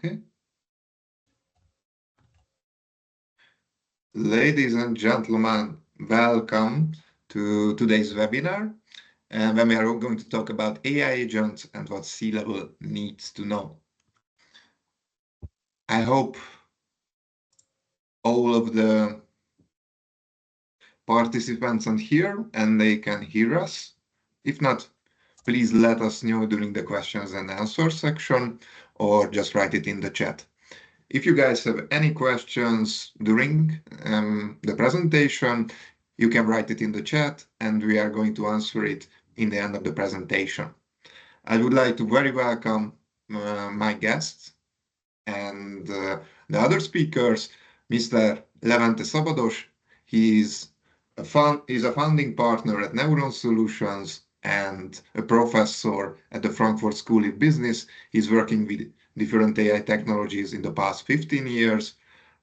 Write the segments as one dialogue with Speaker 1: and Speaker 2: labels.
Speaker 1: Okay. Ladies and gentlemen, welcome to today's webinar, when we are going to talk about AI agents and what C-level needs to know. I hope all of the participants are here and they can hear us. If not, please let us know during the questions and answers section or just write it in the chat. If you guys have any questions during the presentation, you can write it in the chat and we are going to answer it in the end of the presentation. I would like to very welcome my guests and the other speakers, Mr. Levente Szabados. He's a founding partner at Neuron Solutions and a professor at the Frankfurt School of Business. He's working with different AI technologies in the past 15 years.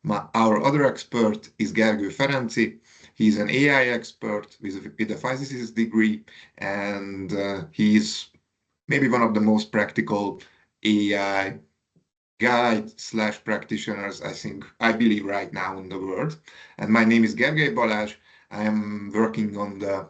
Speaker 1: Our other expert is Gergő Ferenci. He's an AI expert with a physicist degree, and he's maybe one of the most practical AI guide/practitioners, I believe right now in the world. And my name is Gergely Balázs. I am working on the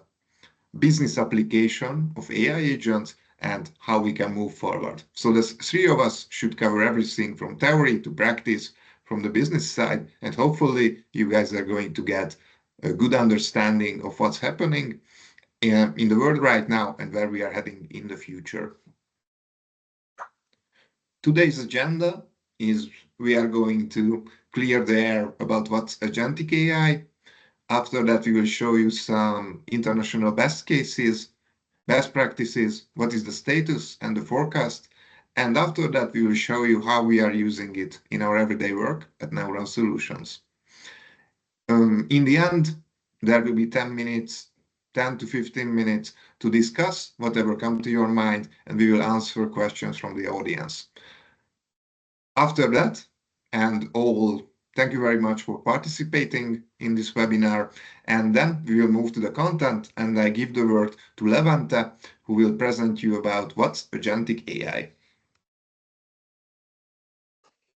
Speaker 1: business application of AI agents and how we can move forward. So the three of us should cover everything from theory to practice from the business side. And hopefully you guys are going to get a good understanding of what's happening in the world right now and where we are heading in the future. Today's agenda is we are going to clear the air about what's agentic AI. After that, we will show you some international best cases, best practices, what is the status and the forecast. And after that, we will show you how we are using it in our everyday work at Neuron Solutions. In the end, there will be 10 to 15 minutes to discuss whatever comes to your mind, and we will answer questions from the audience. After that, thank you very much for participating in this webinar. And then we will move to the content, and I give the word to Levente, who will present you about what's agentic AI.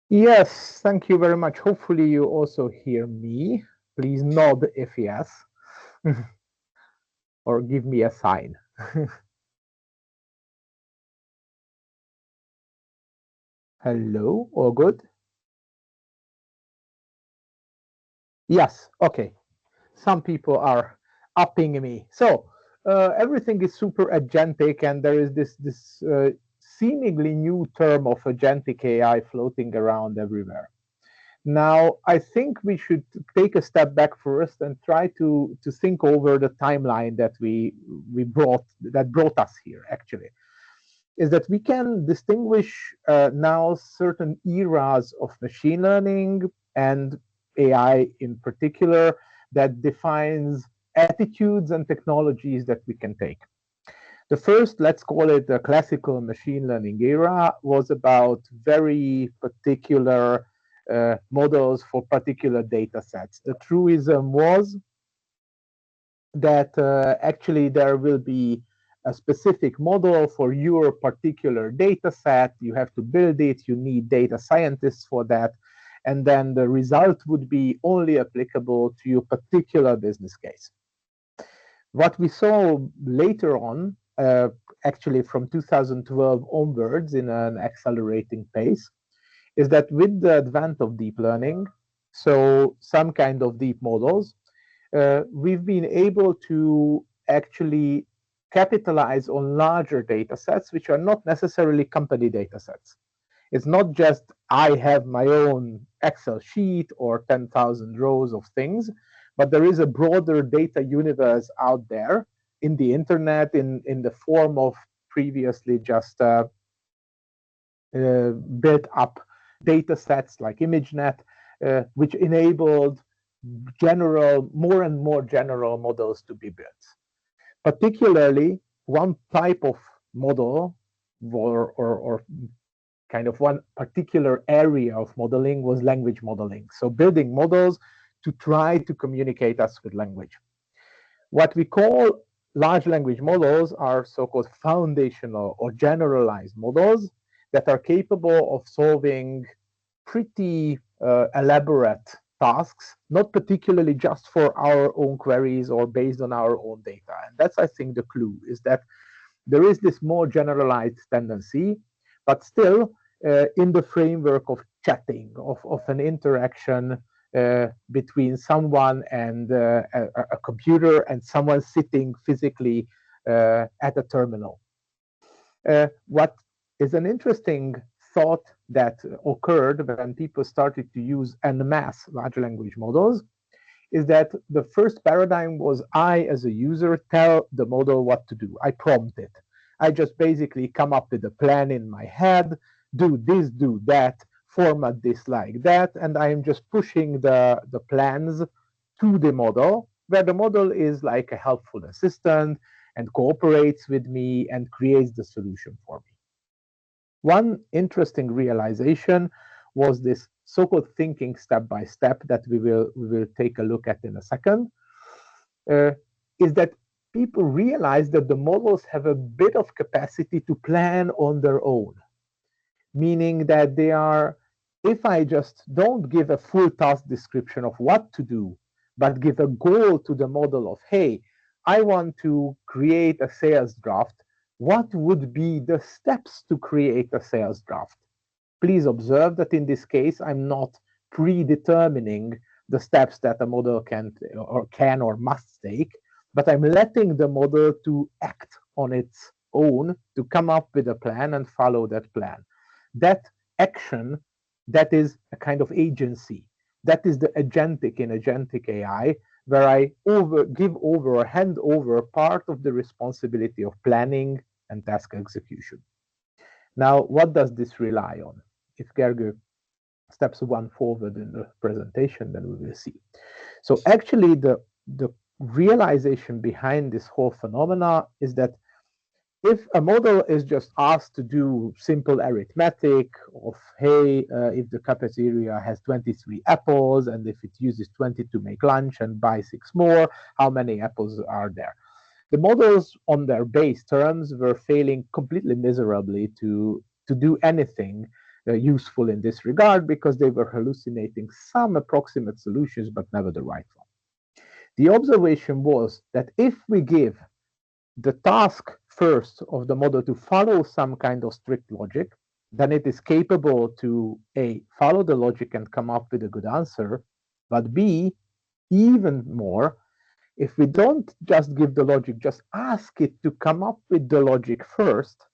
Speaker 2: Yes, thank you very much. Hopefully you also hear me. Please nod if yes, or give me a sign. Hello, all good? Yes, okay. Some people are upping me. So everything is super agentic, and there is this seemingly new term of agentic AI floating around everywhere. Now, I think we should take a step back first and try to think over the timeline that brought us here, actually. Is that we can distinguish now certain eras of machine learning and AI in particular that defines attitudes and technologies that we can take. The first, let's call it the classical machine learning era, was about very particular models for particular data sets. The truism was that actually there will be a specific model for your particular data set. You have to build it. You need data scientists for that. And then the result would be only applicable to your particular business case. What we saw later on, actually from 2012 onwards in an accelerating pace, is that with the advent of deep learning, so some kind of deep models, we've been able to actually capitalize on larger data sets, which are not necessarily company data sets. It's not just I have my own Excel sheet or 10,000 rows of things, but there is a broader data universe out there in the internet in the form of previously just built up data sets like ImageNet, which enabled more and more general models to be built. Particularly, one type of model or kind of one particular area of modeling was language modeling. So building models to try to communicate us with language. What we call large language models are so-called foundational or generalized models that are capable of solving pretty elaborate tasks, not particularly just for our own queries or based on our own data. And that's, I think, the clue, is that there is this more generalized tendency, but still in the framework of chatting, of an interaction between someone and a computer and someone sitting physically at a terminal. What is an interesting thought that occurred when people started to use en masse large language models is that the first paradigm was I, as a user, tell the model what to do. I prompt it. I just basically come up with a plan in my head, do this, do that, format this like that, and I am just pushing the plans to the model, where the model is like a helpful assistant and cooperates with me and creates the solution for me. One interesting realization was this so-called thinking step by step that we will take a look at in a second, is that people realize that the models have a bit of capacity to plan on their own, meaning that they are, if I just don't give a full task description of what to do, but give a goal to the model of, hey, I want to create a sales draft, what would be the steps to create a sales draft? Please observe that in this case, I'm not predetermining the steps that a model can or must take, but I'm letting the model to act on its own to come up with a plan and follow that plan. That action, that is a kind of agency. That is the agentic in agentic AI, where I give over or hand over part of the responsibility of planning and task execution. Now, what does this rely on? If Gergő steps one forward in the presentation, then we will see. So actually, the realization behind this whole phenomena is that if a model is just asked to do simple arithmetic of, hey, if the cafeteria has 23 apples, and if it uses 20 to make lunch and buy 6 more, how many apples are there? The models on their base terms were failing completely miserably to do anything useful in this regard, because they were hallucinating some approximate solutions, but never the right one. The observation was that if we give the task first of the model to follow some kind of strict logic, then it is capable to A, follow the logic and come up with a good answer, but B, even more, if we don't just give the logic, just ask it to come up with the logic first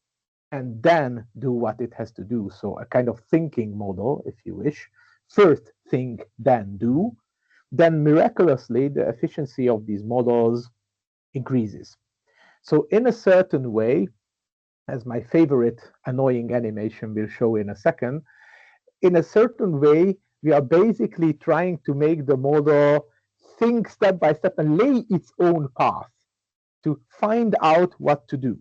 Speaker 2: and then do what it has to do. So a kind of thinking model, if you wish, first think, then do, then miraculously the efficiency of these models increases. So in a certain way, as my favorite annoying animation will show in a second, in a certain way, we are basically trying to make the model think step by step and lay its own path to find out what to do.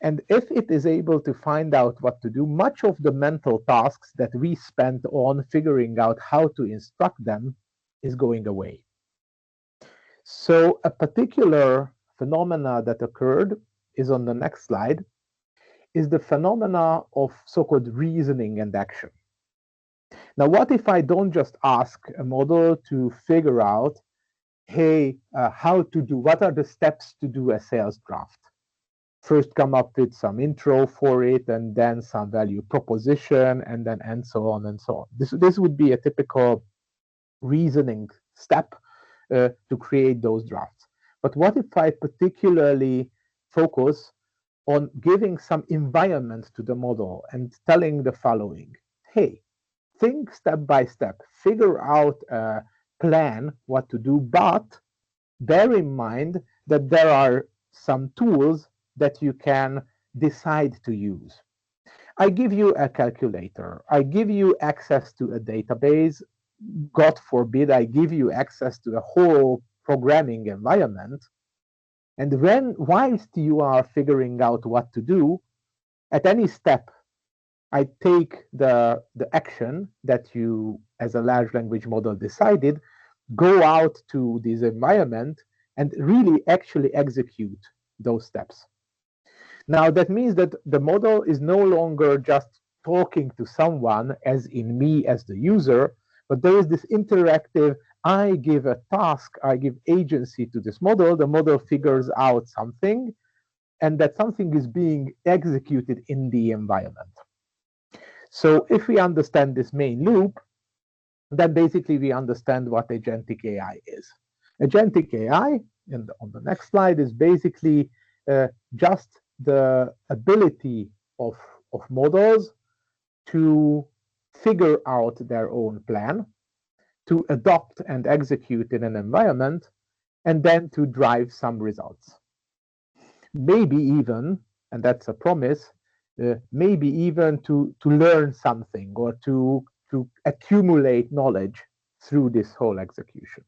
Speaker 2: And if it is able to find out what to do, much of the mental tasks that we spent on figuring out how to instruct them is going away. So a particular phenomena that occurred is on the next slide, is the phenomena of so-called reasoning and action. Now, what if I don't just ask a model to figure out, hey, how to do, what are the steps to do a sales draft? First come up with some intro for it, and then some value proposition, and so on and so on. This would be a typical reasoning step to create those drafts. But what if I particularly focus on giving some environment to the model and telling the following, hey, think step by step, figure out a plan what to do, but bear in mind that there are some tools that you can decide to use. I give you a calculator. I give you access to a database. God forbid, I give you access to a whole programming environment. And whilst you are figuring out what to do, at any step, I take the action that you, as a large language model, decided, go out to this environment and really actually execute those steps. Now, that means that the model is no longer just talking to someone, as in me as the user, but there is this interactive, I give a task, I give agency to this model, the model figures out something, and that something is being executed in the environment. So if we understand this main loop, then basically we understand what agentic AI is. Agentic AI, on the next slide, is basically just the ability of models to figure out their own plan, to adopt and execute in an environment, and then to drive some results. Maybe even, and that's a promise, maybe even to learn something or to accumulate knowledge through this whole execution.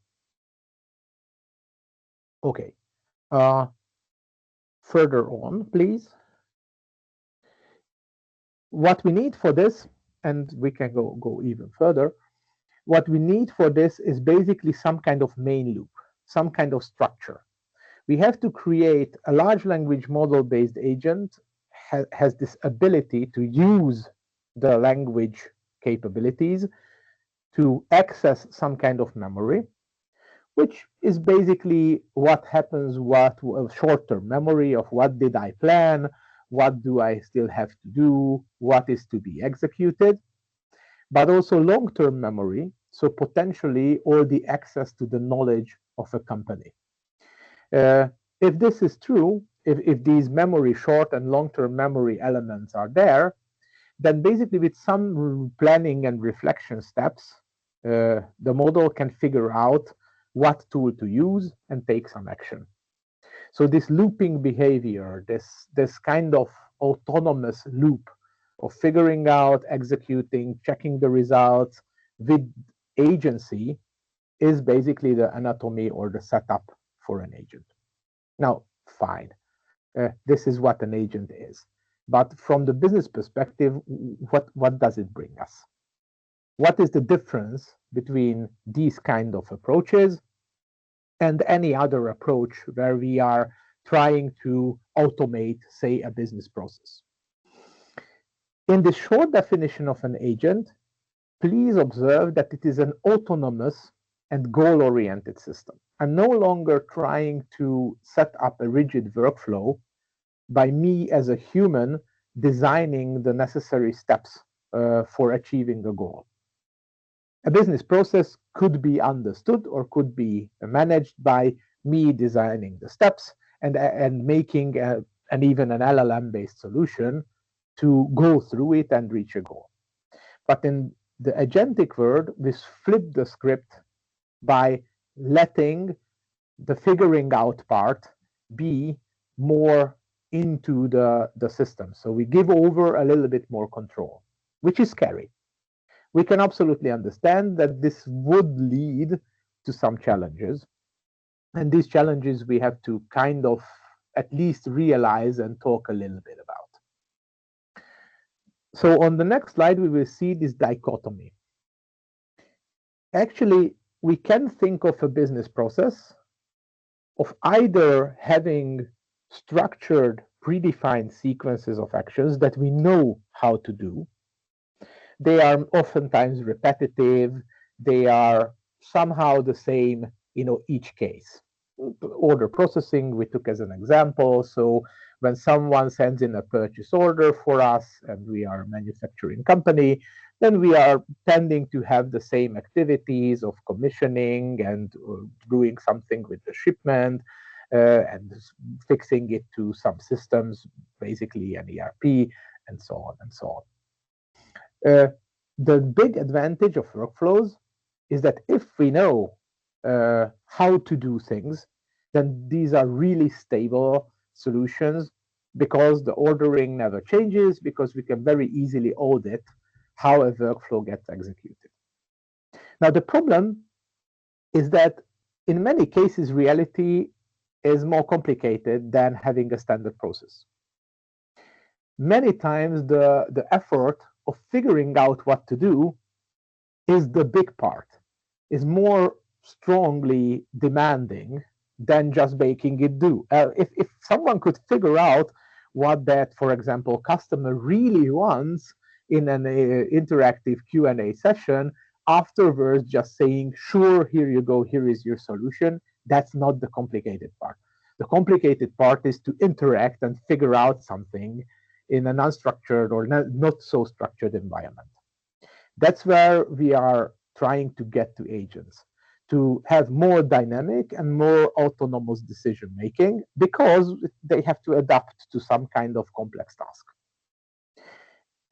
Speaker 2: Okay. Further on, please. What we need for this, and we can go even further, what we need for this is basically some kind of main loop, some kind of structure. We have to create a large language model-based agent has this ability to use the language capabilities to access some kind of memory, which is basically what happens, what short-term memory of what did I plan, what do I still have to do, what is to be executed, but also long-term memory, so potentially all the access to the knowledge of a company. If this is true, if these memory, short and long-term memory elements are there, then basically with some planning and reflection steps, the model can figure out what tool to use and take some action. So this looping behavior, this kind of autonomous loop of figuring out, executing, checking the results with agency is basically the anatomy or the setup for an agent. Now, fine, this is what an agent is. But from the business perspective, what does it bring us? What is the difference between these kind of approaches and any other approach where we are trying to automate, say, a business process? In the short definition of an agent, please observe that it is an autonomous and goal-oriented system. I'm no longer trying to set up a rigid workflow by me as a human designing the necessary steps for achieving a goal. A business process could be understood or could be managed by me designing the steps and making an even an LLM-based solution to go through it and reach a goal. But in the agentic world, we flip the script by letting the figuring out part be more into the system. So we give over a little bit more control, which is scary. We can absolutely understand that this would lead to some challenges. And these challenges we have to kind of at least realize and talk a little bit about. So on the next slide, we will see this dichotomy. Actually, we can think of a business process of either having structured, predefined sequences of actions that we know how to do. They are oftentimes repetitive. They are somehow the same in each case. Order processing, we took as an example. So when someone sends in a purchase order for us and we are a manufacturing company, then we are tending to have the same activities of commissioning and doing something with the shipment and fixing it to some systems, basically an ERP, and so on and so on. The big advantage of workflows is that if we know how to do things, then these are really stable solutions because the ordering never changes, because we can very easily audit how a workflow gets executed. Now, the problem is that in many cases, reality is more complicated than having a standard process. Many times, the effort of figuring out what to do is the big part, is more strongly demanding than just making it do. If someone could figure out what that, for example, customer really wants, in an interactive Q&A session, afterwards just saying, sure, here you go, here is your solution. That's not the complicated part. The complicated part is to interact and figure out something in an unstructured or not so structured environment. That's where we are trying to get to agents, to have more dynamic and more autonomous decision making, because they have to adapt to some kind of complex task.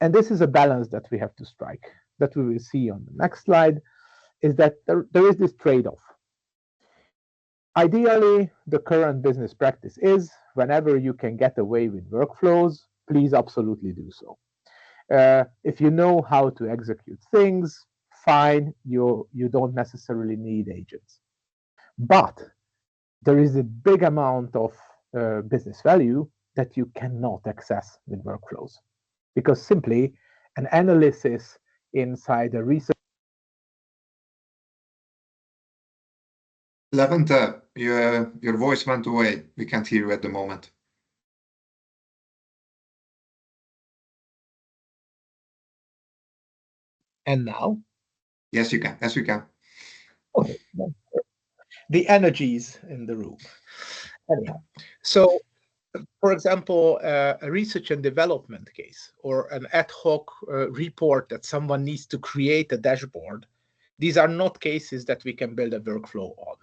Speaker 2: And this is a balance that we have to strike, that we will see on the next slide, is that there is this trade-off. Ideally, the current business practice is whenever you can get away with workflows, please absolutely do so. If you know how to execute things, fine, you don't necessarily need agents. But there is a big amount of business value that you cannot access with workflows, because simply an analysis inside a research.
Speaker 1: Levente, your voice went away. We can't hear you at the moment.
Speaker 2: And now?
Speaker 1: Yes, you can. Yes, we can.
Speaker 2: Okay. The energies in the room. Anyhow, so for example, a research and development case or an ad hoc report that someone needs to create a dashboard, these are not cases that we can build a workflow on.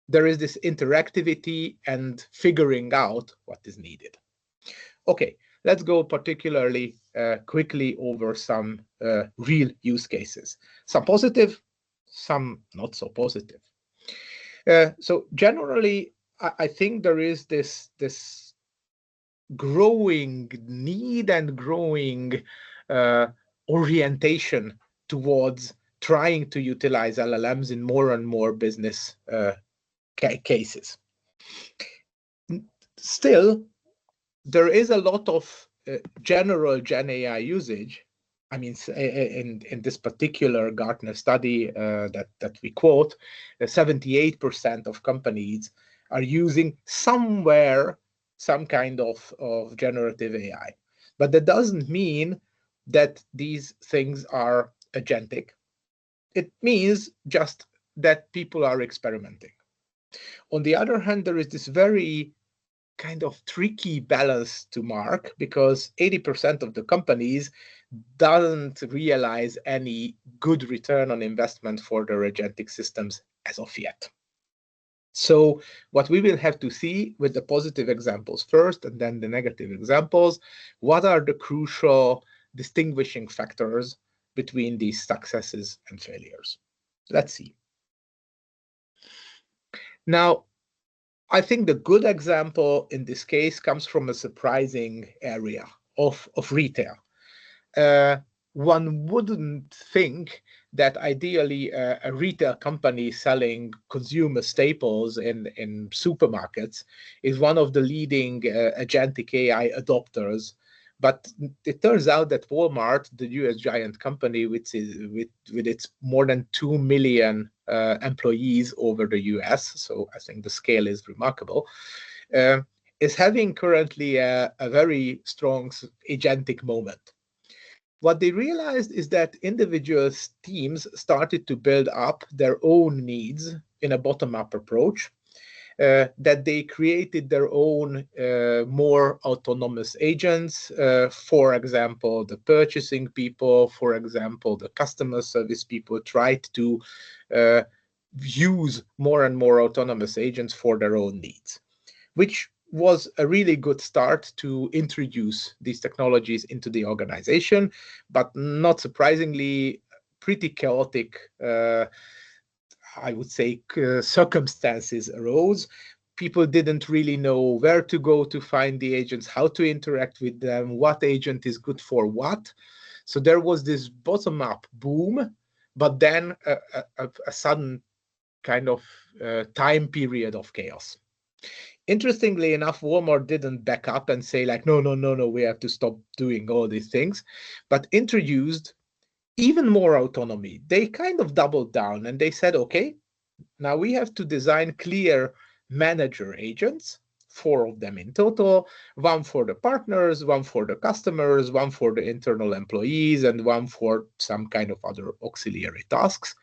Speaker 2: There is this interactivity and figuring out what is needed. Okay, let's go particularly quickly over some real use cases. Some positive, some not so positive. So generally, I think there is this growing need and growing orientation towards trying to utilize LLMs in more and more business cases. Still, there is a lot of general Gen AI usage. I mean, in this particular Gartner study that we quote, 78% of companies are using somewhere some kind of generative AI. But that doesn't mean that these things are agentic. It means just that people are experimenting. On the other hand, there is this very kind of tricky balance to mark, because 80% of the companies doesn't realize any good return on investment for their agentic systems as of yet. So what we will have to see with the positive examples first and then the negative examples, what are the crucial distinguishing factors between these successes and failures? Let's see. Now, I think the good example in this case comes from a surprising area of retail. One wouldn't think that ideally a retail company selling consumer staples in supermarkets is one of the leading agentic AI adopters. But it turns out that Walmart, the US giant company, with its more than 2 million employees over the US, so I think the scale is remarkable, is having currently a very strong agentic moment. What they realized is that individual teams started to build up their own needs in a bottom-up approach, that they created their own more autonomous agents. For example, the purchasing people, for example, the customer service people tried to use more and more autonomous agents for their own needs, which was a really good start to introduce these technologies into the organization, but not surprisingly, pretty chaotic, I would say, circumstances arose. People didn't really know where to go to find the agents, how to interact with them, what agent is good for what. So there was this bottom-up boom, but then a sudden kind of time period of chaos. Interestingly enough, Walmart didn't back up and say like, no, we have to stop doing all these things, but introduced even more autonomy. They kind of doubled down and they said, okay, now we have to design clear manager agents 4 of them in total, one for the partners, one for the customers, one for the internal employees, and one for some kind of other auxiliary tasks.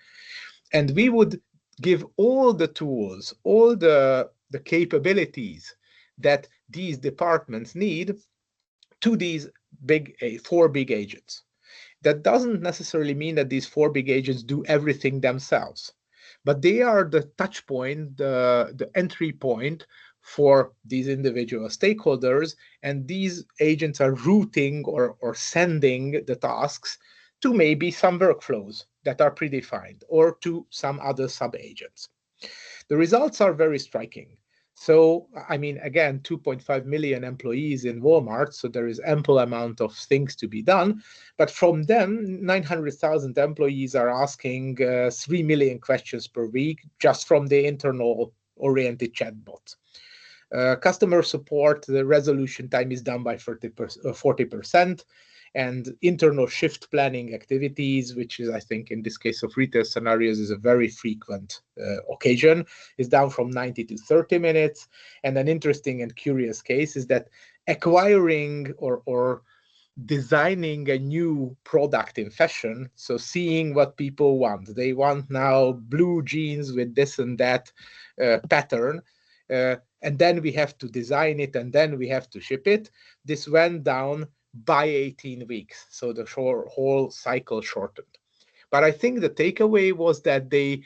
Speaker 2: And we would give all the tools, all the capabilities that these departments need to these 4 big agents. That doesn't necessarily mean that these 4 big agents do everything themselves, but they are the touch point, the entry point for these individual stakeholders, and these agents are routing or sending the tasks to maybe some workflows that are predefined or to some other sub-agents. The results are very striking. So, I mean, again, 2.5 million employees in Walmart, so there is ample amount of things to be done. But from them, 900,000 employees are asking 3 million questions per week just from the internal-oriented chatbots. Customer support, the resolution time is down by 40%. And internal shift planning activities, which is, I think, in this case of retail scenarios, is a very frequent occasion, is down from 90 to 30 minutes. And an interesting and curious case is that acquiring or designing a new product in fashion, so seeing what people want. They want now blue jeans with this and that pattern, and then we have to design it, and then we have to ship it. This went down by 18 weeks, so the whole cycle shortened. But I think the takeaway was that they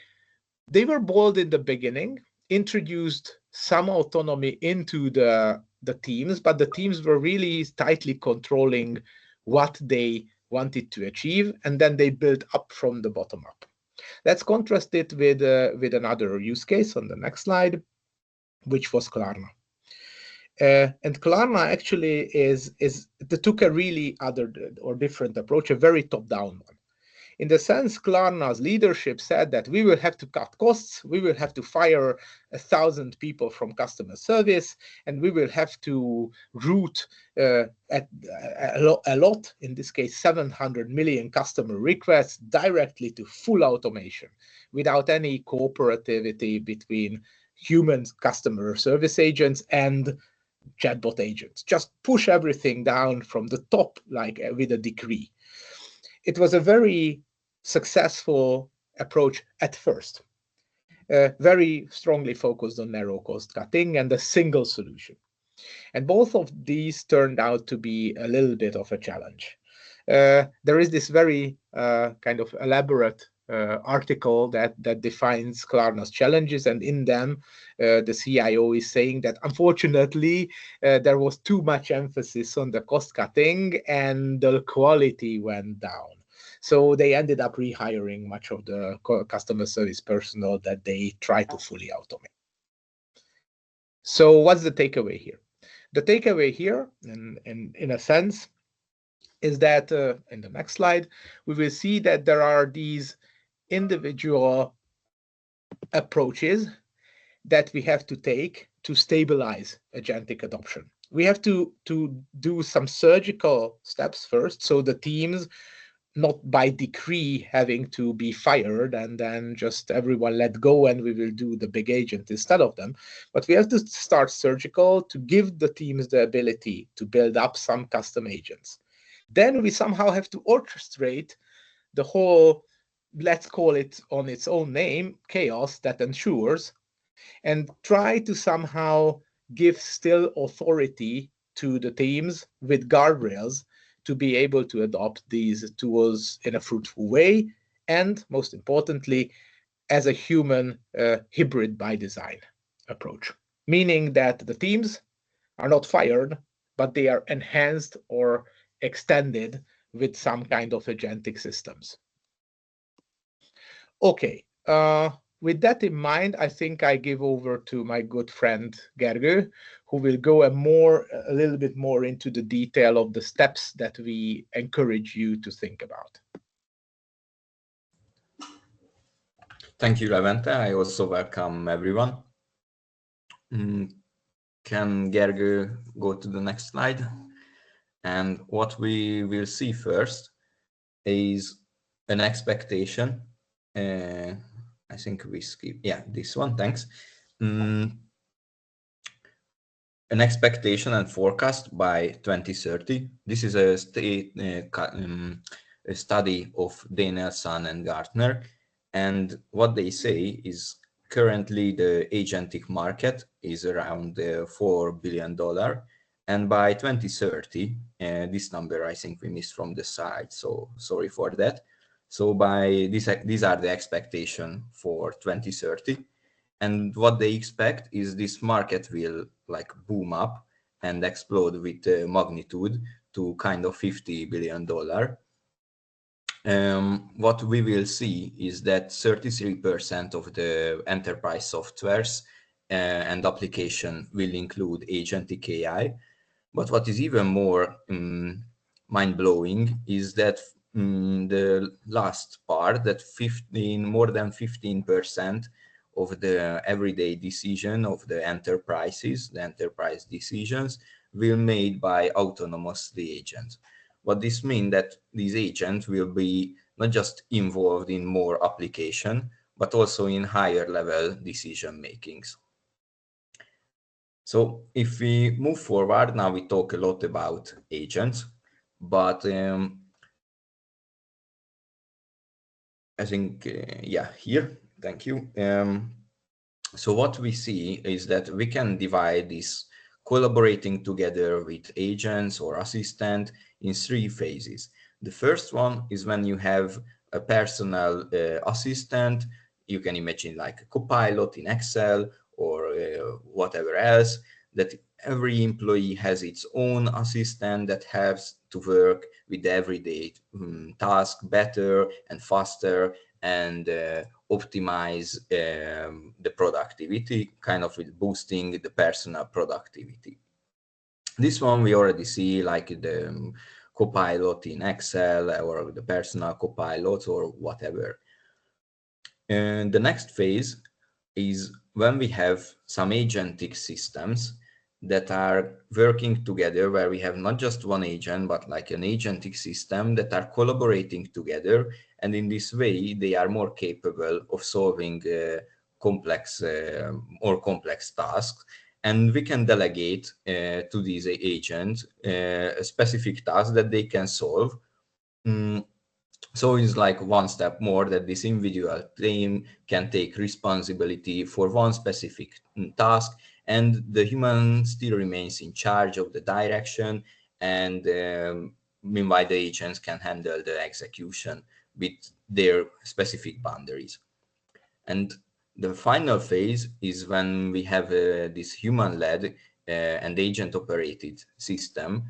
Speaker 2: were bold in the beginning, introduced some autonomy into the teams, but the teams were really tightly controlling what they wanted to achieve, and then they built up from the bottom up. Let's contrast it with another use case on the next slide, which was Klarna. And Klarna actually took a really other or different approach, a very top-down one. In the sense, Klarna's leadership said that we will have to cut costs, we will have to fire 1,000 people from customer service, and we will have to route a lot, in this case 700 million customer requests directly to full automation without any cooperativity between human customer service agents and chatbot agents. Just push everything down from the top, like with a decree. It was a very successful approach at first, very strongly focused on narrow cost cutting and a single solution. And both of these turned out to be a little bit of a challenge. There is this very kind of elaborate article that defines Klarna's challenges, and in them the CIO is saying that unfortunately there was too much emphasis on the cost cutting and the quality went down. So they ended up rehiring much of the customer service personnel that they tried to fully automate. So what's the takeaway here? The takeaway here, in a sense, is that in the next slide, we will see that there are these individual approaches that we have to take to stabilize agentic adoption. We have to do some surgical steps first, so the teams, not by decree having to be fired and then just everyone let go and we will do the big agent instead of them. But we have to start surgical to give the teams the ability to build up some custom agents. Then we somehow have to orchestrate the whole, let's call it on its own name, chaos that ensures, and try to somehow give still authority to the teams with guardrails to be able to adopt these tools in a fruitful way, and most importantly, as a human hybrid by design approach, meaning that the teams are not fired, but they are enhanced or extended with some kind of agentic systems. Okay, with that in mind, I think I give over to my good friend Gergő, who will go a little bit more into the detail of the steps that we encourage you to think about.
Speaker 3: Thank you, Levente. I also welcome everyone. Can Gergő go to the next slide? And what we will see first is an expectation. I think we skip, yeah, this one, thanks. an expectation and forecast by 2030. This is a study of Danielson and Gartner, and what they say is currently the agentic market is around $4 billion, and by 2030, this number I think we missed from the side, so sorry for that. So by these are the expectation for 2030. And what they expect is this market will like boom up and explode with magnitude to kind of $50 billion. What we will see is that 33% of the enterprise softwares and application will include agentic AI. But what is even more mind-blowing is that the last part, that more than 15% of the everyday decision of the enterprise decisions will made by autonomously agents. What this means that these agents will be not just involved in more application, but also in higher level decision makings. So if we move forward, now we talk a lot about agents, but I think, yeah, here, thank you. So what we see is that we can divide this collaborating together with agents or assistant in 3 phases. The first one is when you have a personal assistant. You can imagine like a Copilot in Excel or whatever else, that every employee has its own assistant that helps to work with the everyday task better and faster and optimize the productivity, kind of with boosting the personal productivity. This one we already see like the Copilot in Excel or the personal Copilot or whatever. And the next phase is when we have some agentic systems that are working together, where we have not just one agent, but like an agentic system that are collaborating together. And in this way, they are more capable of solving complex tasks. And we can delegate to these agents a specific task that they can solve. So it's like one step more that this individual team can take responsibility for one specific task, and the human still remains in charge of the direction, and meanwhile the agents can handle the execution with their specific boundaries. And the final phase is when we have this human-led and agent-operated system,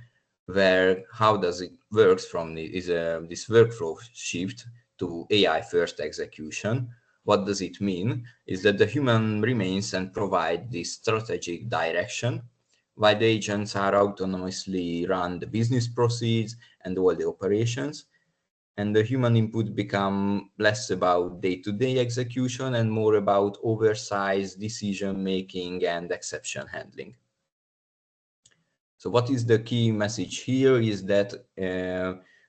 Speaker 3: where how does it works from this workflow shift to AI first execution. What does it mean is that the human remains and provide this strategic direction, while the agents are autonomously run the business proceeds and all the operations, and the human input become less about day-to-day execution and more about oversized decision making and exception handling. So what is the key message here is that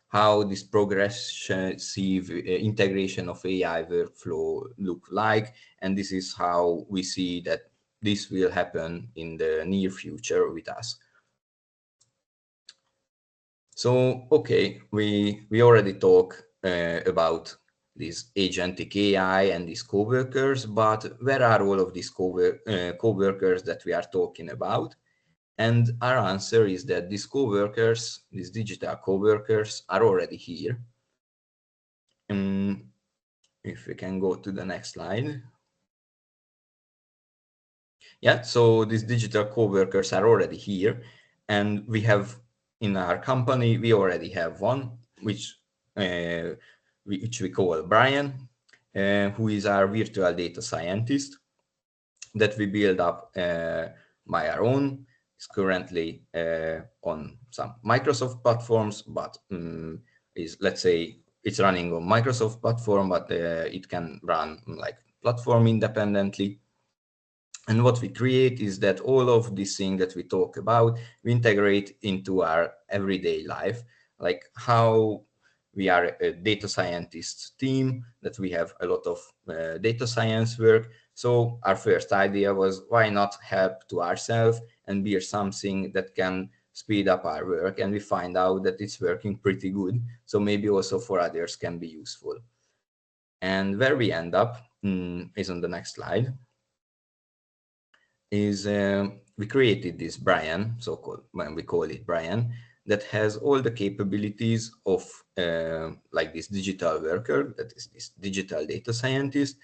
Speaker 3: how this progressive integration of AI workflow look like, and this is how we see that this will happen in the near future with us. So, okay, we already talked about these agentic AI and these coworkers, but where are all of these coworkers that we are talking about? And our answer is that these coworkers, these digital coworkers, are already here. If we can go to the next slide. Yeah, so these digital coworkers are already here, and we have in our company, we already have one, which we call Brian, who is our virtual data scientist that we build up by our own. It's currently on some Microsoft platforms, but let's say it's running on Microsoft platform, but it can run like platform independently. And what we create is that all of these things that we talk about, we integrate into our everyday life, like how we are a data scientist team, that we have a lot of data science work. So our first idea was, why not help to ourselves and build something that can speed up our work, and we find out that it's working pretty good. So maybe also for others can be useful. And where we end up is on the next slide. Is we created this Brian, so-called, when we call it Brian, that has all the capabilities of like this digital worker, that is this digital data scientist.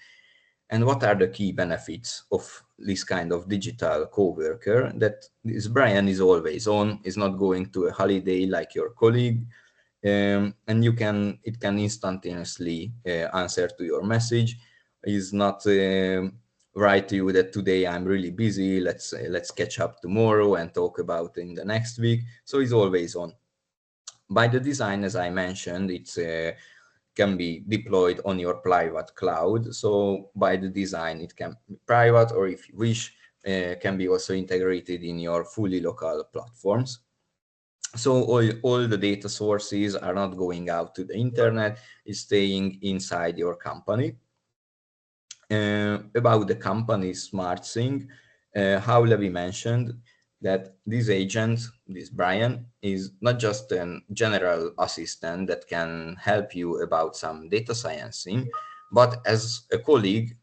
Speaker 3: And what are the key benefits of this kind of digital co-worker? That this Brian is always on, is not going to a holiday like your colleague, and it can instantaneously answer to your message. Is not write to you that today I'm really busy, let's catch up tomorrow and talk about in the next week. So it's always on. By the design, as I mentioned, it's can be deployed on your private cloud. So by the design, it can be private, or if you wish, can be also integrated in your fully local platforms. So all the data sources are not going out to the internet, it's staying inside your company. About the company SmartSync, how Levi mentioned that this agent, this Brian, is not just a general assistant that can help you about some data sciencing, but as a colleague,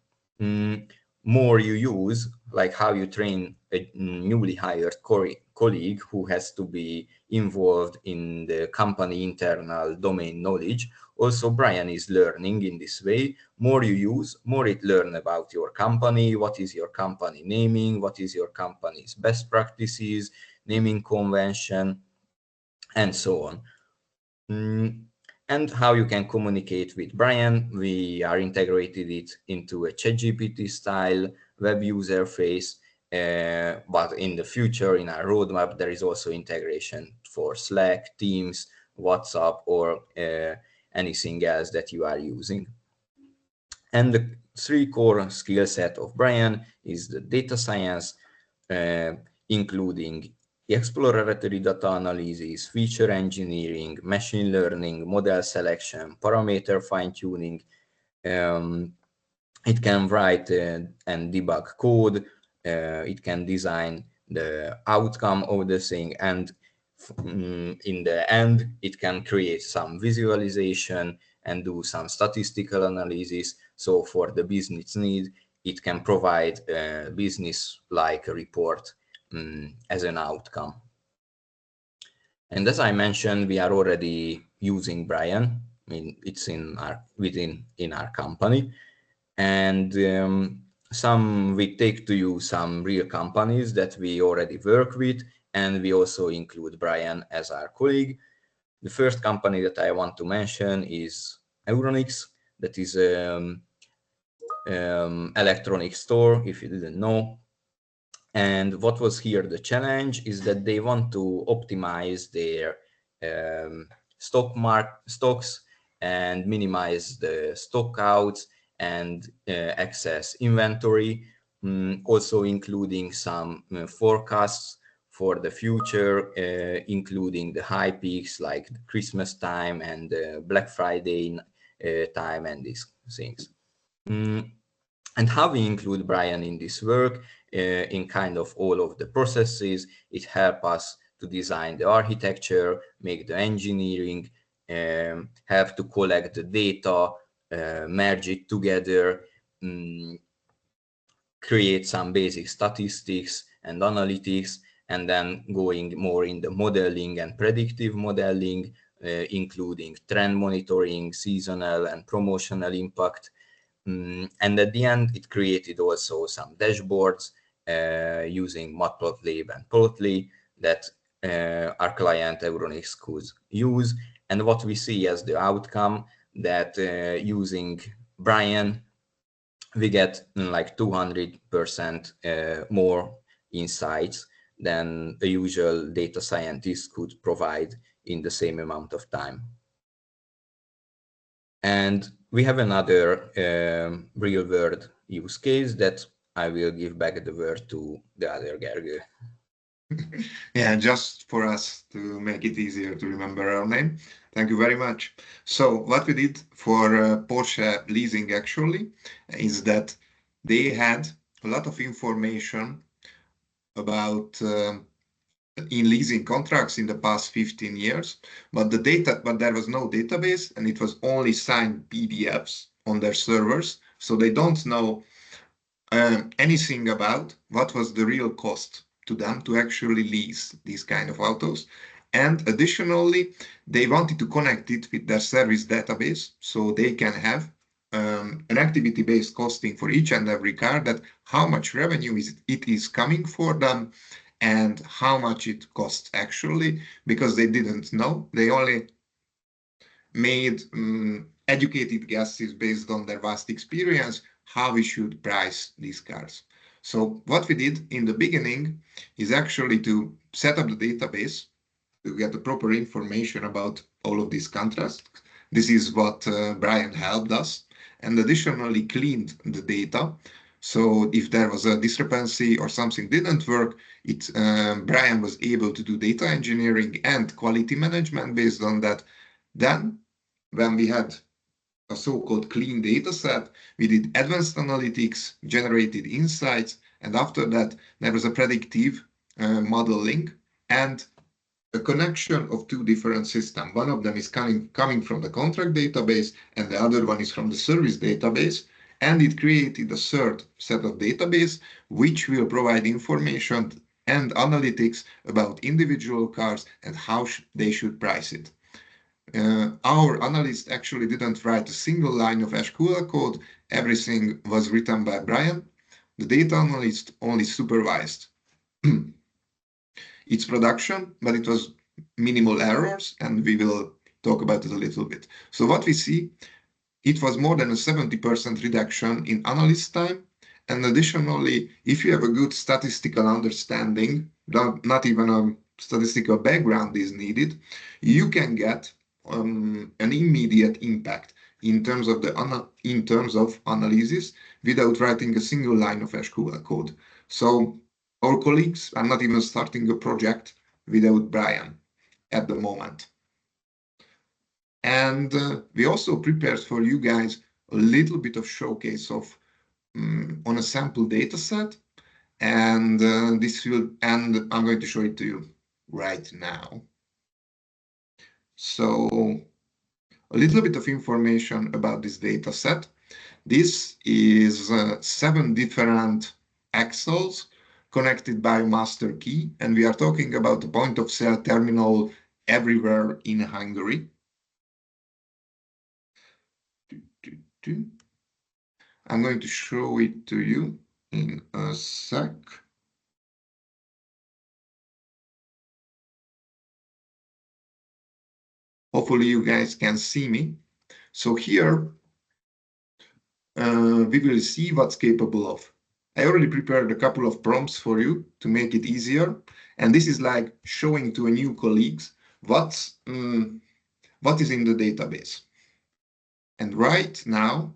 Speaker 3: more you use, like how you train a newly hired colleague who has to be involved in the company internal domain knowledge. Also, Brian is learning in this way. More you use, more it learns about your company, what is your company naming, what is your company's best practices, naming convention, and so on. And how you can communicate with Brian. We are integrated it into a ChatGPT style web user face, but in the future, in our roadmap, there is also integration for Slack, Teams, WhatsApp, or anything else that you are using. And the three core skill set of Brian is the data science, including exploratory data analysis, feature engineering, machine learning, model selection, parameter fine-tuning. It can write and debug code. It can design the outcome of the thing, and in the end, it can create some visualization and do some statistical analysis. So for the business need, it can provide a business-like report as an outcome. And as I mentioned, we are already using Brian. I mean, it's in our company, and we take to you some real companies that we already work with, and we also include Brian as our colleague. The first company that I want to mention is Euronics. That is electronic store, if you didn't know. And what was here the challenge is that they want to optimize their stocks and minimize the stock outs and excess inventory, also including some forecasts for the future, including the high peaks like the Christmas time and Black Friday time and these things. And how we include Brian in this work, in kind of all of the processes, it helps us to design the architecture, make the engineering, have to collect the data, merge it together, create some basic statistics and analytics, and then going more in the modeling and predictive modeling, including trend monitoring, seasonal and promotional impact. And at the end, it created also some dashboards using Matplotlib and Plotly that our client Euronics could use. And what we see as the outcome, that using Brian, we get like 200% more insights than a usual data scientist could provide in the same amount of time. And we have another real world use case that I will give back the word to the other Gergő.
Speaker 1: Yeah, just for us to make it easier to remember our name. Thank you very much. So what we did for Porsche leasing actually is that they had a lot of information about in leasing contracts in the past 15 years, but there was no database and it was only signed PDFs on their servers. So they don't know anything about what was the real cost to them to actually lease these kind of autos. And additionally, they wanted to connect it with their service database so they can have an activity-based costing for each and every car, that how much revenue it is coming for them and how much it costs actually, because they didn't know. They only made educated guesses based on their vast experience how we should price these cars. So what we did in the beginning is actually to set up the database to get the proper information about all of these contrasts. This is what Brian helped us, and additionally cleaned the data. So if there was a discrepancy or something didn't work, Brian was able to do data engineering and quality management based on that. Then, when we had a so-called clean data set, we did advanced analytics, generated insights, and after that, there was a predictive modeling and a connection of two different systems. One of them is coming from the contract database, and the other one is from the service database. And it created a third set of database, which will provide information and analytics about individual cars and how they should price it. Our analyst actually didn't write a single line of SQL code. Everything was written by Brian. The data analyst only supervised its production, but it was minimal errors, and we will talk about it a little bit. So what we see, it was more than a 70% reduction in analyst time. And additionally, if you have a good statistical understanding, not even a statistical background is needed, you can get an immediate impact in terms of analysis without writing a single line of SQL code. So our colleagues are not even starting a project without Brian at the moment. And we also prepared for you guys a little bit of showcase of on a sample data set, and I'm going to show it to you right now. So a little bit of information about this data set. This is 7 different axles connected by master key, and we are talking about the point of sale terminal everywhere in Hungary. I'm going to show it to you in a sec. Hopefully you guys can see me. So here we will see what's capable of. I already prepared a couple of prompts for you to make it easier. And this is like showing to a new colleagues what is in the database. And right now,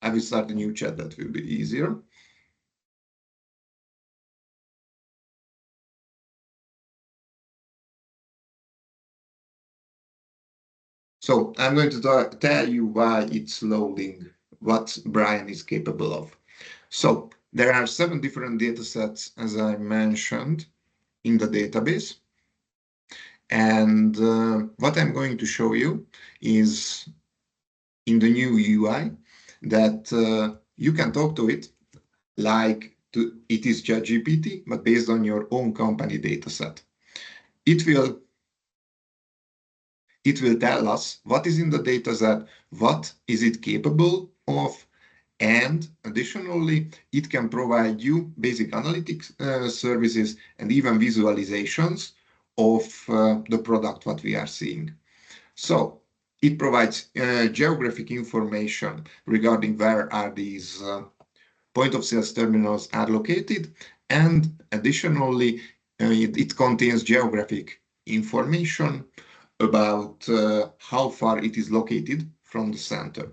Speaker 1: I will start a new chat that will be easier. So I'm going to tell you why it's loading, what Brian is capable of. So there are 7 different data sets, as I mentioned, in the database. And what I'm going to show you is in the new UI that you can talk to it like it is ChatGPT, but based on your own company data set. It will tell us what is in the data set, what is it capable of, and additionally, it can provide you basic analytics services and even visualizations of the product what we are seeing. So it provides geographic information regarding where are these point of sales terminals are located, and additionally, it contains geographic information about how far it is located from the center.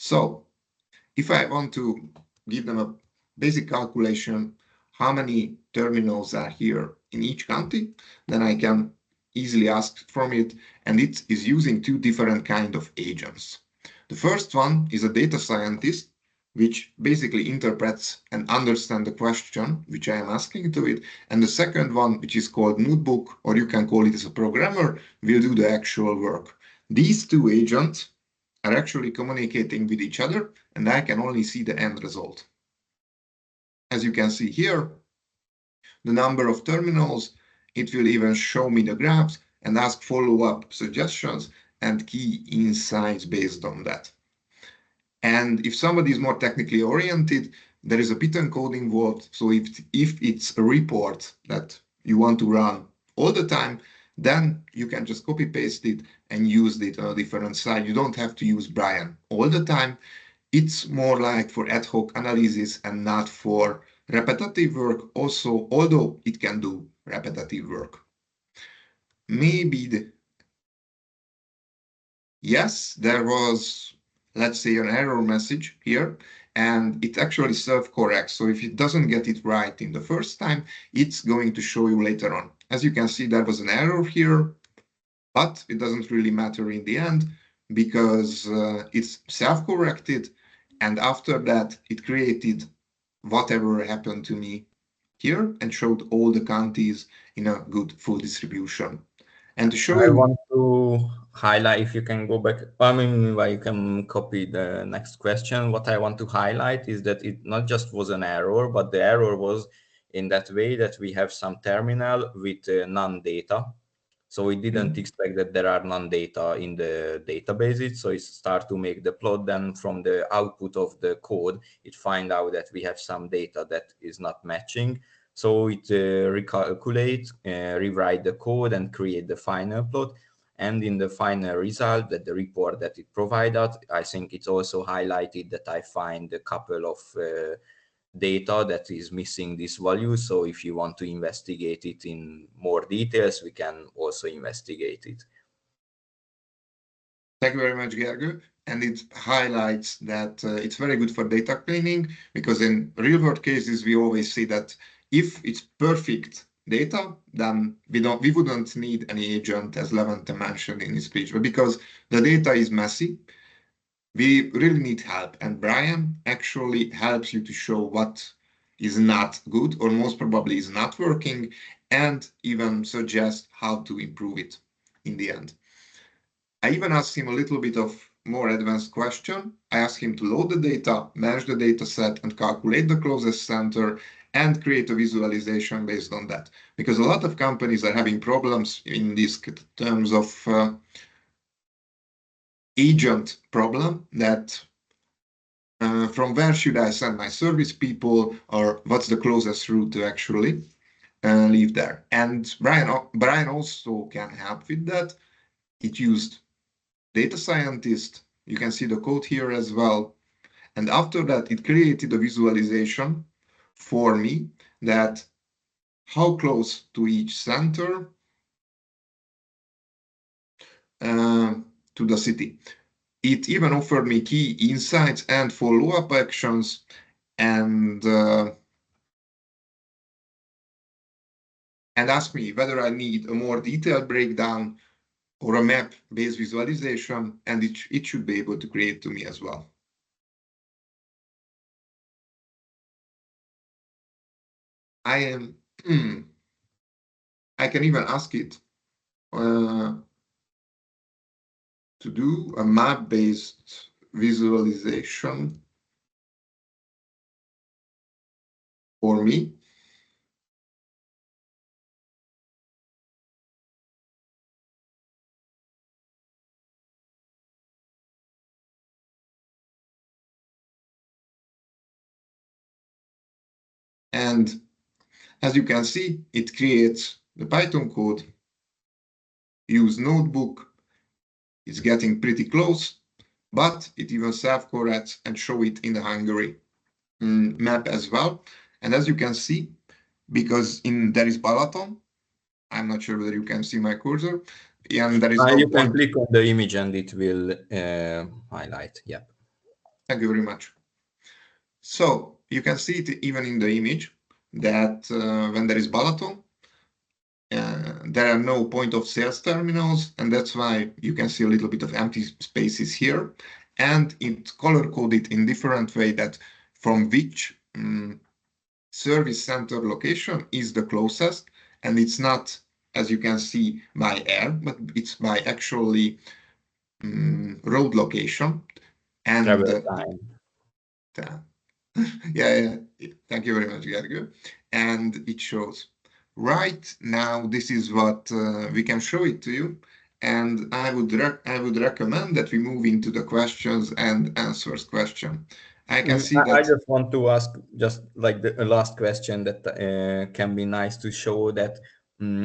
Speaker 1: So if I want to give them a basic calculation, how many terminals are here in each county, then I can easily ask from it, and it is using two different kind of agents. The first one is a data scientist, which basically interprets and understands the question which I am asking to it. And the second one, which is called notebook, or you can call it as a programmer, will do the actual work. These two agents are actually communicating with each other, and I can only see the end result. As you can see here, the number of terminals, it will even show me the graphs and ask follow-up suggestions and key insights based on that. And if somebody is more technically oriented, there is a Python code involved. So if it's a report that you want to run all the time, then you can just copy paste it and use it on a different side. You don't have to use Brian all the time. It's more like for ad hoc analysis and not for repetitive work also, although it can do repetitive work. Maybe yes, there was, let's say, an error message here, and it actually self-corrects. So if it doesn't get it right in the first time, it's going to show you later on. As you can see, there was an error here, but it doesn't really matter in the end because it's self-corrected. And after that, it created whatever happened to me here and showed all the counties in a good full distribution. And to show
Speaker 3: I
Speaker 1: you,
Speaker 3: want to highlight, if you can go back, I mean, you can copy the next question. What I want to highlight is that it not just was an error, but the error was in that way that we have some terminal with non-data. So we didn't expect that there are non-data in the databases. So it starts to make the plot. Then from the output of the code, it finds out that we have some data that is not matching. So it recalculates, rewrite the code and create the final plot. And in the final result, that the report that it provided, I think it's also highlighted that I find a couple of data that is missing this value. So if you want to investigate it in more details, we can also investigate it.
Speaker 1: Thank you very much, Gergő. And it highlights that it's very good for data cleaning, because in real world cases, we always see that if it's perfect data, then we wouldn't need any agent, as Levente mentioned in his speech. But because the data is messy, we really need help. And Brian actually helps you to show what is not good, or most probably is not working, and even suggest how to improve it in the end. I even asked him a little bit of more advanced question. I asked him to load the data, manage the data set, and calculate the closest center, and create a visualization based on that. Because a lot of companies are having problems in these terms of agent problem, that from where should I send my service people, or what's the closest route to actually live there. And Brian also can help with that. It used data scientist. You can see the code here as well. And after that, it created a visualization for me that how close to each center to the city. It even offered me key insights and follow-up actions, and asked me whether I need a more detailed breakdown or a map-based visualization, and it should be able to create to me as well. I can even ask it to do a map-based visualization for me. And as you can see, it creates the Python code, use notebook. It's getting pretty close, but it even self-corrects and show it in the Hungary map as well. And as you can see, because there is Balaton, I'm not sure whether you can see my cursor, and there is no
Speaker 3: you
Speaker 1: point.
Speaker 3: can click on the image and it will highlight. Yep.
Speaker 1: Thank you very much. So you can see it even in the image that when there is Balaton, there are no point of sales terminals, and that's why you can see a little bit of empty spaces here. And it's color coded in different way that from which service center location is the closest, and it's not, as you can see, by air, but it's by actually road location. And
Speaker 3: Travel time.
Speaker 1: yeah, thank you very much, Gergő. And it shows. Right now, this is what we can show it to you. And I would recommend that we move into the questions and answers question. I can see that.
Speaker 3: I just want to ask just like the last question that can be nice to show that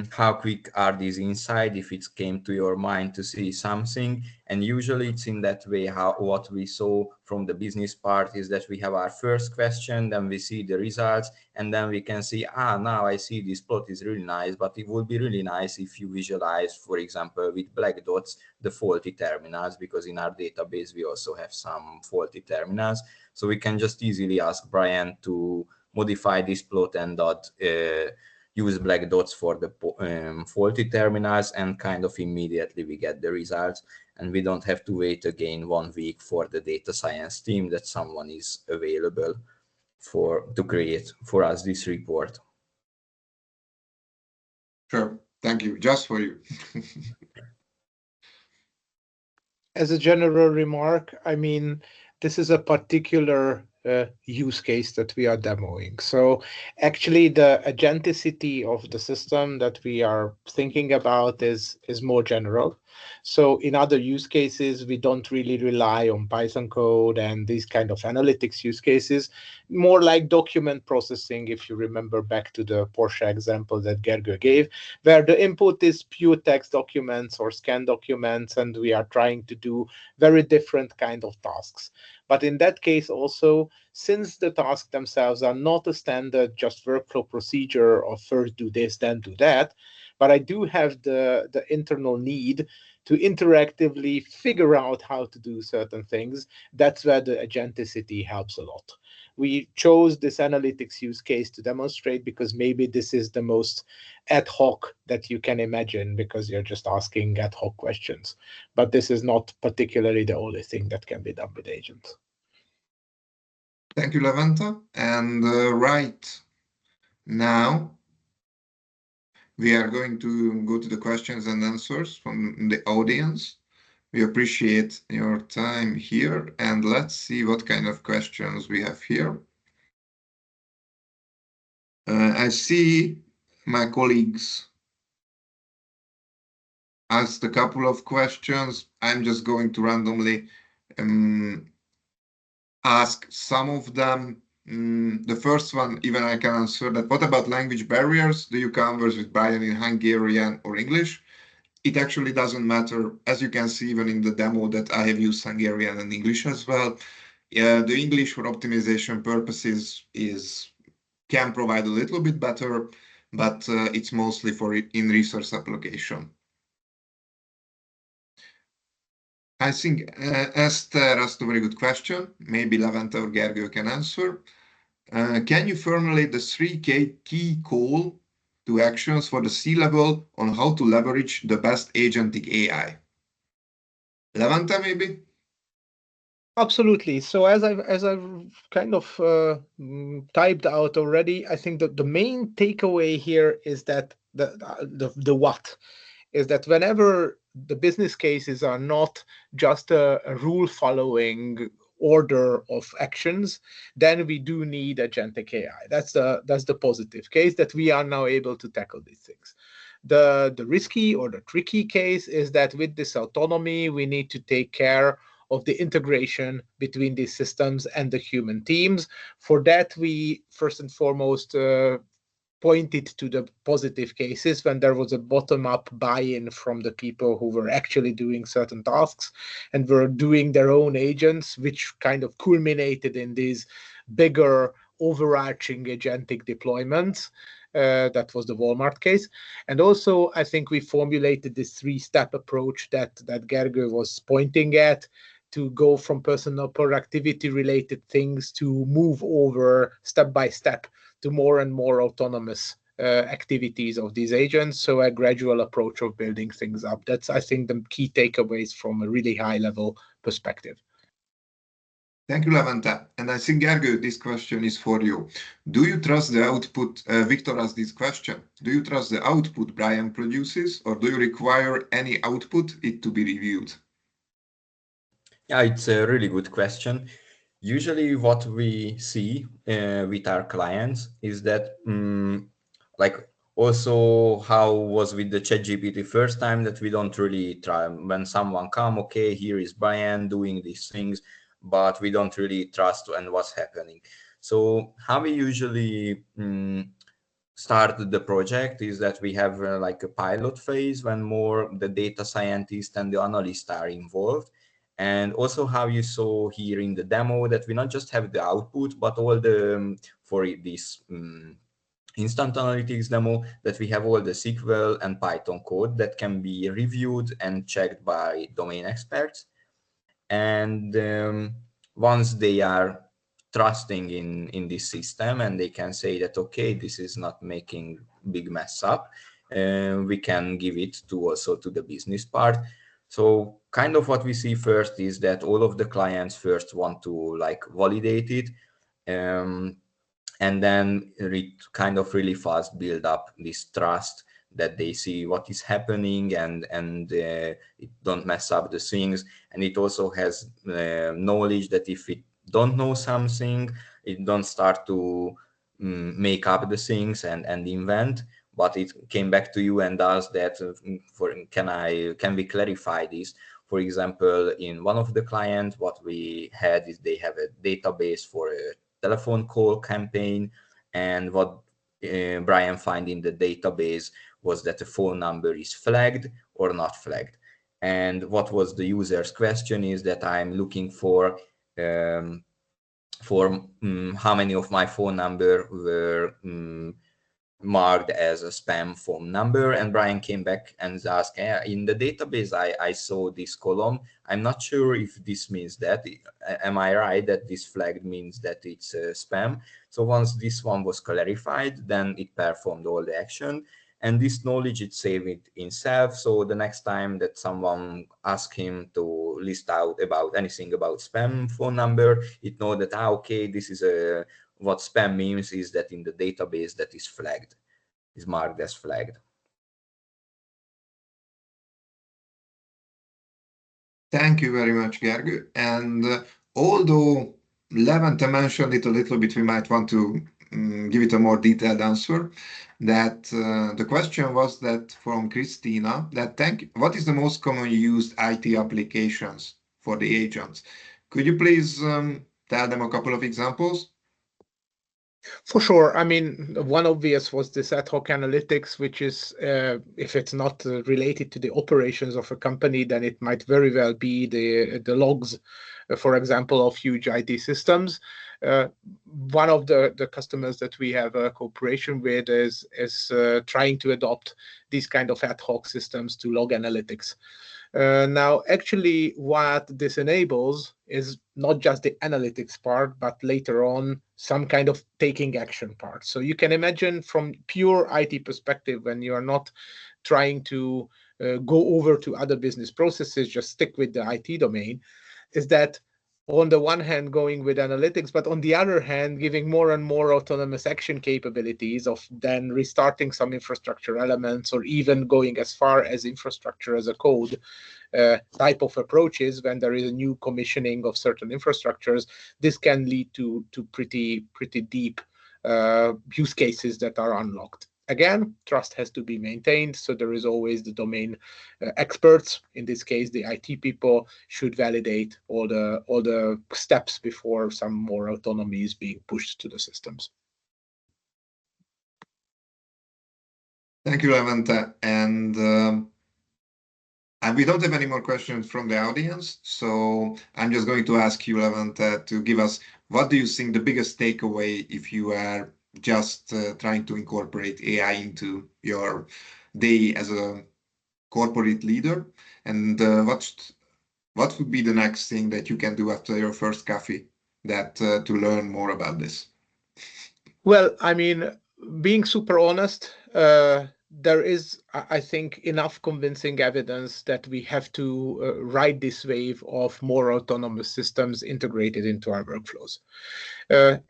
Speaker 3: how quick are these inside if it came to your mind to see something. And usually it's in that way what we saw from the business part is that we have our first question, then we see the results, and then we can see, now I see this plot is really nice, but it would be really nice if you visualize, for example, with black dots, the faulty terminals, because in our database we also have some faulty terminals. So we can just easily ask Brian to modify this plot and use black dots for the faulty terminals, and kind of immediately we get the results, and we don't have to wait again 1 week for the data science team that someone is available to create for us this report.
Speaker 1: Sure, thank you. Just for you.
Speaker 2: As a general remark, I mean, this is a particular use case that we are demoing. So actually the agenticity of the system that we are thinking about is more general. So in other use cases, we don't really rely on Python code and these kind of analytics use cases, more like document processing, if you remember back to the Porsche example that Gergő gave, where the input is pure text documents or scan documents, and we are trying to do very different kind of tasks. But in that case also, since the tasks themselves are not a standard just workflow procedure of first do this, then do that, but I do have the internal need to interactively figure out how to do certain things, that's where the agenticity helps a lot. We chose this analytics use case to demonstrate because maybe this is the most ad hoc that you can imagine, because you're just asking ad hoc questions. But this is not particularly the only thing that can be done with agents.
Speaker 1: Thank you, Levente. And right now, we are going to go to the questions and answers from the audience. We appreciate your time here, and let's see what kind of questions we have here. I see my colleagues asked a couple of questions. I'm just going to randomly ask some of them. The first one, even I can answer that. What about language barriers? Do you converse with Brian in Hungarian or English? It actually doesn't matter. As you can see, even in the demo that I have used Hungarian and English as well. The English for optimization purposes can provide a little bit better, but it's mostly for in research application. I think Esther asked a very good question. Maybe Levente or Gergő can answer. Can you formulate the 3 key call to actions for the C-level on how to leverage the best agentic AI? Levente, maybe?
Speaker 2: Absolutely. So as I've kind of typed out already, I think that the main takeaway here is that the what is that whenever the business cases are not just a rule following order of actions, then we do need agentic AI. That's the positive case, that we are now able to tackle these things. The risky or the tricky case is that with this autonomy, we need to take care of the integration between these systems and the human teams. For that, we first and foremost pointed to the positive cases when there was a bottom-up buy-in from the people who were actually doing certain tasks and were doing their own agents, which kind of culminated in these bigger overarching agentic deployments. That was the Walmart case. And also, I think we formulated this 3-step approach that Gergő was pointing at to go from personal productivity related things to move over step by step to more and more autonomous activities of these agents. So a gradual approach of building things up. That's, I think, the key takeaways from a really high level perspective.
Speaker 1: Thank you, Levente. And I think, Gergő, this question is for you. Do you trust the output? Victor asked this question. Do you trust the output Brian produces, or do you require any output it to be reviewed?
Speaker 3: Yeah, it's a really good question. Usually what we see with our clients is that like also how was with the ChatGPT first time, that we don't really try when someone come, okay, here is Brian doing these things, but we don't really trust and what's happening. So how we usually start the project is that we have like a pilot phase when more the data scientists and the analysts are involved. And also how you saw here in the demo that we not just have the output, but all the, for this instant analytics demo, that we have all the SQL and Python code that can be reviewed and checked by domain experts. And once they are trusting in this system and they can say that, okay, this is not making big mess up, we can give it to also to the business part. So kind of what we see first is that all of the clients first want to like validate it, and then kind of really fast build up this trust that they see what is happening and it don't mess up the things. And it also has knowledge that if it don't know something, it don't start to make up the things and invent, but it came back to you and does that. Can we clarify this? For example, in one of the clients, what we had is they have a database for a telephone call campaign, and what Brian find in the database was that the phone number is flagged or not flagged. And what was the user's question is that I'm looking for how many of my phone number were marked as a spam phone number. And Brian came back and asked, in the database, I saw this column. I'm not sure if this means that. Am I right that this flagged means that it's spam? So once this one was clarified, then it performed all the action. And this knowledge, it saved it himself. So the next time that someone asks him to list out about anything about spam phone number, it know that, okay, this is what spam means is that in the database that is flagged, is marked as flagged.
Speaker 1: Thank you very much, Gergő. And although Levente mentioned it a little bit, we might want to give it a more detailed answer. That the question was that from Christina, that what is the most commonly used IT applications for the agents? Could you please tell them a couple of examples?
Speaker 2: For sure. I mean, one obvious was this ad hoc analytics, which is, if it's not related to the operations of a company, then it might very well be the logs, for example, of huge IT systems. One of the customers that we have a cooperation with is trying to adopt these kind of ad hoc systems to log analytics. Now, actually, what this enables is not just the analytics part, but later on some kind of taking action part. So you can imagine from pure IT perspective, when you are not trying to go over to other business processes, just stick with the IT domain, is that on the one hand going with analytics, but on the other hand giving more and more autonomous action capabilities of then restarting some infrastructure elements, or even going as far as infrastructure as a code type of approaches. When there is a new commissioning of certain infrastructures, this can lead to pretty deep use cases that are unlocked. Again, trust has to be maintained, so there is always the domain experts. In this case, the IT people should validate all the steps before some more autonomy is being pushed to the systems.
Speaker 1: Thank you, Levente. And we don't have any more questions from the audience, so I'm just going to ask you, Levente, to give us, what do you think the biggest takeaway if you are just trying to incorporate AI into your day as a corporate leader? And what would be the next thing that you can do after your first coffee that to learn more about this?
Speaker 2: Well, I mean, being super honest, there is, I think, enough convincing evidence that we have to ride this wave of more autonomous systems integrated into our workflows.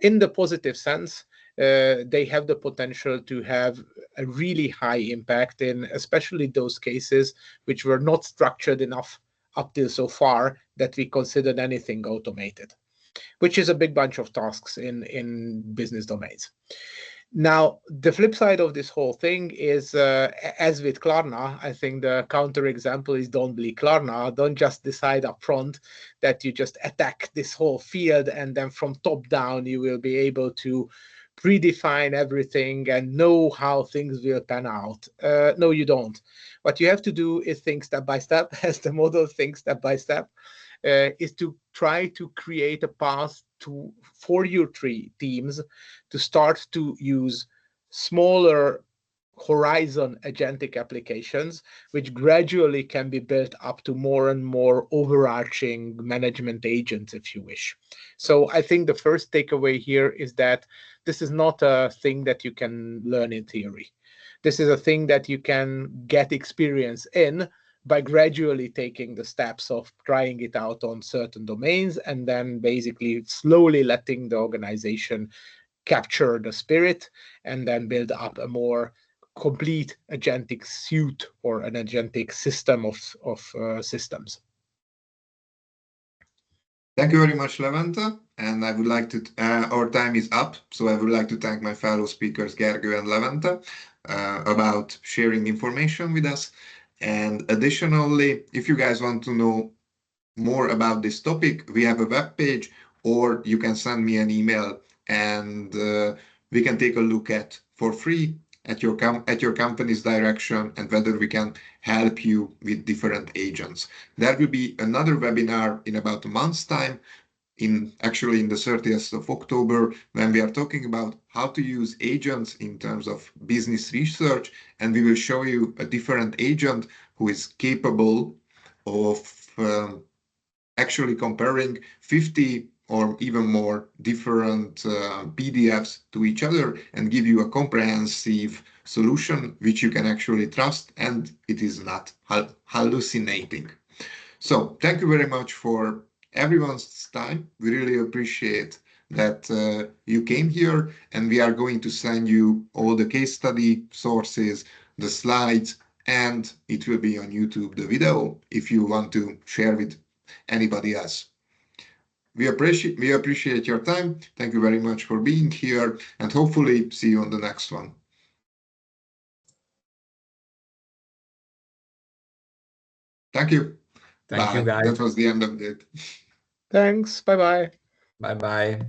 Speaker 2: In the positive sense, they have the potential to have a really high impact in especially those cases which were not structured enough up till so far that we considered anything automated, which is a big bunch of tasks in business domains. Now, the flip side of this whole thing is, as with Klarna, I think the counterexample is don't believe Klarna. Don't just decide up front that you just attack this whole field and then from top down you will be able to predefine everything and know how things will pan out. No, you don't. What you have to do is think step by step, as the model thinks step by step, is to try to create a path for your teams to start to use smaller horizon agentic applications, which gradually can be built up to more and more overarching management agents, if you wish. So I think the first takeaway here is that this is not a thing that you can learn in theory. This is a thing that you can get experience in by gradually taking the steps of trying it out on certain domains and then basically slowly letting the organization capture the spirit and then build up a more complete agentic suite or an agentic system of systems.
Speaker 1: Thank you very much, Levente. And I would like to, our time is up, so I would like to thank my fellow speakers, Gergő and Levente, about sharing information with us. And additionally, if you guys want to know more about this topic, we have a web page, or you can send me an email and we can take a look at for free at your company's direction and whether we can help you with different agents. There will be another webinar in about a month's time, actually in the 30th of October, when we are talking about how to use agents in terms of business research, and we will show you a different agent who is capable of actually comparing 50 or even more different PDFs to each other and give you a comprehensive solution which you can actually trust, and it is not hallucinating. So thank you very much for everyone's time. We really appreciate that you came here, and we are going to send you all the case study sources, the slides, and it will be on YouTube, the video, if you want to share with anybody else. We appreciate your time. Thank you very much for being here, and hopefully see you on the next one. Thank you.
Speaker 3: Thank you, guys.
Speaker 1: That was the end of it.
Speaker 2: Thanks. Bye-bye.
Speaker 3: Bye-bye.